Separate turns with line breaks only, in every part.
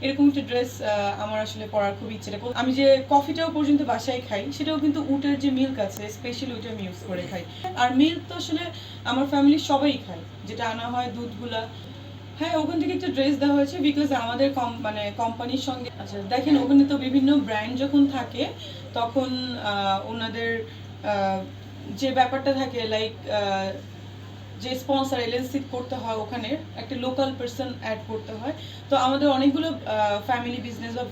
এরকম একটা ড্রেস আমার আসলে পরার খুব ইচ্ছে। আমি যে কফিটাও পর্যন্ত বাসায় খাই সেটাও কিন্তু উটের যে মিল্ক আছে স্পেশালি ওইটা আমি ইউজ করে খাই। আর মিল্ক তো আসলে আমার ফ্যামিলির সবাই খায়, যেটা আনা হয় দুধগুলা। হ্যাঁ, ওখান থেকে একটা ড্রেস দেওয়া হয়েছে বিকজ আমাদের মানে কোম্পানির সঙ্গে আচ্ছা দেখেন ওখানে তো বিভিন্ন ব্র্যান্ড যখন থাকে তখন ওনাদের আহ, যে ব্যাপারটা থাকে লাইক যে স্পন্সর এলএলসি করতে হয়, ওখানে একটা লোকাল পারসন অ্যাড করতে হয়। তো আমাদের অনেকগুলো ফ্যামিলি বিজনেস বা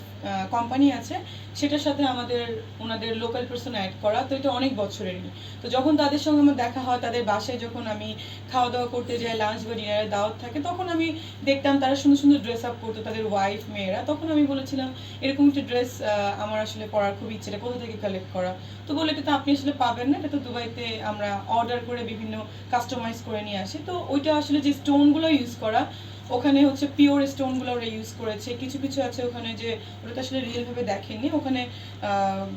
কোম্পানি আছে, সেটার সাথে আমাদের ওনাদের লোকাল পারসন অ্যাড করা। তো এটা অনেক বছরেরই। তো যখন তাদের সঙ্গে আমার দেখা হয়, তাদের বাসায় যখন আমি খাওয়া দাওয়া করতে যাই, লাঞ্চ বা ডিনারের দাওয়াত থাকে, তখন আমি দেখতাম তারা সুন্দর সুন্দর ড্রেস আপ করতো, তাদের ওয়াইফ মেয়েরা। তখন আমি বলেছিলাম এরকম একটা ড্রেস আমার আসলে পরার খুব ইচ্ছে, এটা কোথা থেকে কালেক্ট করা। তো বলে এটা তো আপনি আসলে পাবেন না, এটা তো দুবাইতে আমরা অর্ডার করে বিভিন্ন কাস্টমাইজ করে নিয়ে আসি। তো ওইটা আসলে যে স্টোনগুলো ইউজ করা, ওখানে হচ্ছে পিওর স্টোনগুলো ওরা ইউজ করেছে। কিছু কিছু আছে ওখানে যে ওটা তো আসলে রিয়েল ভাবে দেখেনি, ওখানে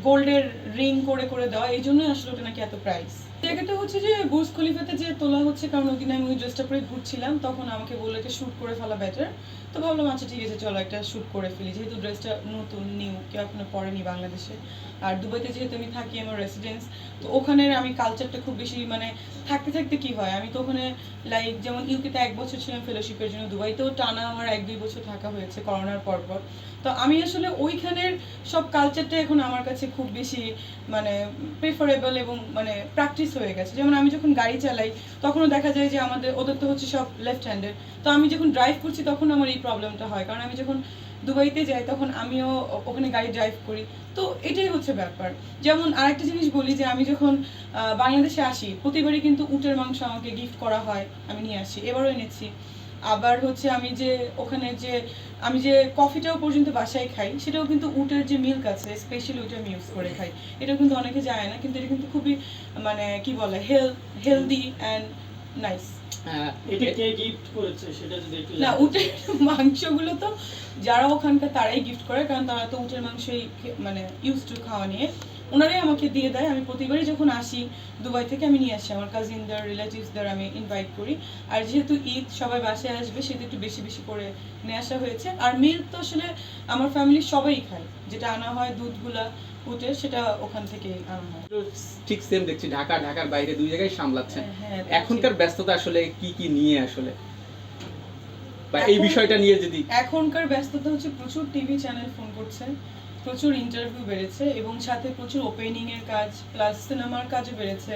গোল্ডের রিং করে করে দেওয়া, এই জন্যই আসলে ওটা নাকি এত প্রাইস। জায়গাটা হচ্ছে যে বুর্জ খলিফাতে যে তোলা হচ্ছে, কারণ ওই দিন আমি ওই ড্রেসটা পরে ঘুরছিলাম, তখন আমাকে বললো এটা শ্যুট করে ফেলা বেটার। তো ভাবলাম আচ্ছা ঠিক আছে, চলো একটা শ্যুট করে ফেলি, যেহেতু ড্রেসটা নতুন নিউ, কেউ এখনো পরেনি বাংলাদেশে। আর দুবাইতে যেহেতু আমি থাকি, আমার রেসিডেন্স, তো ওখানের আমি কালচারটা খুব বেশি মানে থাকতে থাকতে কি হয়, আমি তো ওখানে লাইক যেমন ইউকেতে 1 বছর ছিলাম ফেলোশিপের জন্য, দুবাইতেও টানা আমার 1-2 বছর থাকা হয়েছে করোনার পর পর। তো আমি আসলে ওইখানের সব কালচারটা এখন আমার কাছে খুব বেশি মানে প্রেফারেবল এবং মানে প্র্যাকটিস হয়ে গেছে। যেমন আমি যখন গাড়ি চালাই তখনও দেখা যায় যে আমাদের ওদের তো হচ্ছে সব লেফট হ্যান্ডেড। তো আমি যখন ড্রাইভ করছি তখন আমার এই প্রবলেমটা হয়, কারণ আমি যখন দুবাইতে যাই তখন আমিও ওখানে গাড়ি ড্রাইভ করি। তো এটাই হচ্ছে ব্যাপার। যেমন আরেকটা জিনিস বলি যে আমি যখন বাংলাদেশে আসি প্রতিবারই কিন্তু উটের মাংস আমাকে গিফট করা হয়, আমি নিয়ে আসি, এবারও এনেছি। আবার হচ্ছে আমি যে ওখানে যে আমি যে কফিটাও পর্যন্ত বাসায় খাই সেটাও কিন্তু উটের যে মিল্ক আছে স্পেশালি ওইটা আমি ইউজ করে খাই। এটা কিন্তু অনেকে যায় না, কিন্তু এটা কিন্তু খুবই মানে কি বলে হেলদি অ্যান্ড নাইস।
এটা কে গিফট করেছে সেটা যদি একটু
না, উটের মাংসগুলো তো যারা ওখানকার তারাই গিফট করে, কারণ তারা তো উটের মাংসই মানে ইউজ টু খাওয়া নিয়ে, ওনারাই আমাকে দিয়ে দেয়। আমি প্রতিবারই যখন আসি দুবাই থেকে আমি নিয়ে আসি, আমার কাজিনদের রিলেটিভসদের আমি ইনভাইট করি। আর যেহেতু ঈদ সবাই বাসায় আসবে, সেহেতু একটু বেশি বেশি করে নিয়ে আসা হয়েছে। আর মিল্ক তো আসলে আমার ফ্যামিলির সবাই খায়, যেটা আনা হয় দুধগুলা উটের, সেটা ওখান থেকে আনা হয়।
ঠিক সেম দেখছি, ঢাকার বাইরে দুই জায়গায় সামলাচ্ছেন।
হ্যাঁ,
এখনকার ব্যস্ততা আসলে কি নিয়ে আসলে, বা এই বিষয়টা নিয়ে যদি
এখনকার ব্যস্ততা হচ্ছে প্রচুর টিভি চ্যানেল ফোন করছে, প্রচুর ইন্টারভিউ বেড়েছে এবং সাথে প্রচুর ওপেনিং এর কাজ প্লাস সিনেমার কাজও বেড়েছে।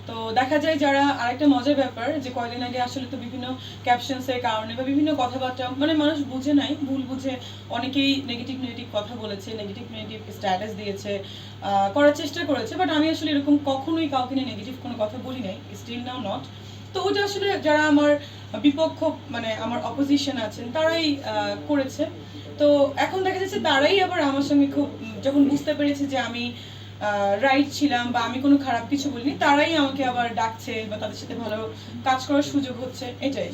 তো দেখা যায় যারা, আরেকটা মজার ব্যাপার যে কয়দিন আগে আসলে তো বিভিন্ন ক্যাপশনস এর কারণে বা বিভিন্ন কথাবার্তা মানে মানুষ বুঝে নাই, ভুল বুঝে অনেকেই নেগেটিভ কথা বলেছে, নেগেটিভ স্ট্যাটাস দিয়েছে, করার চেষ্টা করেছে। বাট আমি আসলে এরকম কখনোই কাউকে নিয়ে নেগেটিভ কোনো কথা বলি নাই, স্টিল নাও নট। তো ওটা আসলে যারা আমার বিপক্ষ মানে আমার অপোজিশন আছেন তারাই করেছে। তো এখন দেখা যাচ্ছে তারাই আবার আমার সঙ্গে খুব যখন বুঝতে পেরেছে যে আমি রাইট ছিলাম বা আমি কোনো খারাপ কিছু বলিনি, তারাই আমাকে আবার ডাকছে বা তাদের সাথে ভালো কাজ করার সুযোগ হচ্ছে, এটাই।